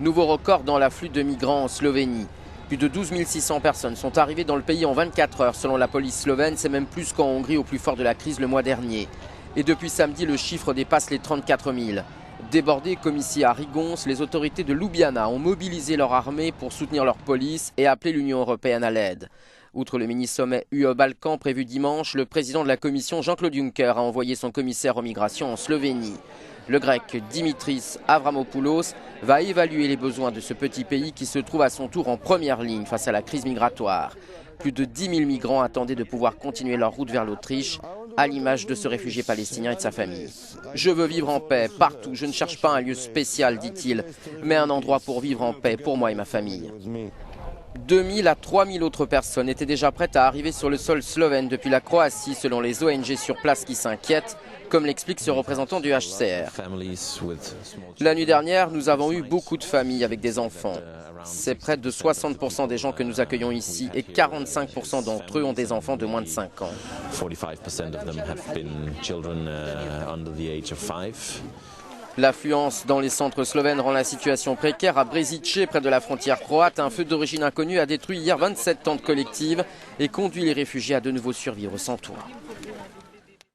Nouveau record dans l'afflux de migrants en Slovénie. Plus de 12 600 personnes sont arrivées dans le pays en 24 heures selon la police slovène. C'est même plus qu'en Hongrie au plus fort de la crise le mois dernier. Et depuis samedi, le chiffre dépasse les 34 000. Débordés comme ici à Rigons, les autorités de Ljubljana ont mobilisé leur armée pour soutenir leur police et appeler l'Union européenne à l'aide. Outre le mini-sommet UE-Balkan prévu dimanche, le président de la Commission, Jean-Claude Juncker, a envoyé son commissaire aux migrations en Slovénie. Le grec Dimitris Avramopoulos va évaluer les besoins de ce petit pays qui se trouve à son tour en première ligne face à la crise migratoire. Plus de 10 000 migrants attendaient de pouvoir continuer leur route vers l'Autriche, à l'image de ce réfugié palestinien et de sa famille. « Je veux vivre en paix, partout. Je ne cherche pas un lieu spécial, dit-il, mais un endroit pour vivre en paix, pour moi et ma famille. » 2 000 à 3 000 autres personnes étaient déjà prêtes à arriver sur le sol slovène depuis la Croatie, selon les ONG sur place qui s'inquiètent, comme l'explique ce représentant du HCR. La nuit dernière, nous avons eu beaucoup de familles avec des enfants. C'est près de 60% des gens que nous accueillons ici et 45% d'entre eux ont des enfants de moins de 5 ans. L'affluence dans les centres slovènes rend la situation précaire. À Brežice, près de la frontière croate, un feu d'origine inconnue a détruit hier 27 tentes collectives et conduit les réfugiés à de nouveau survivre sans toit.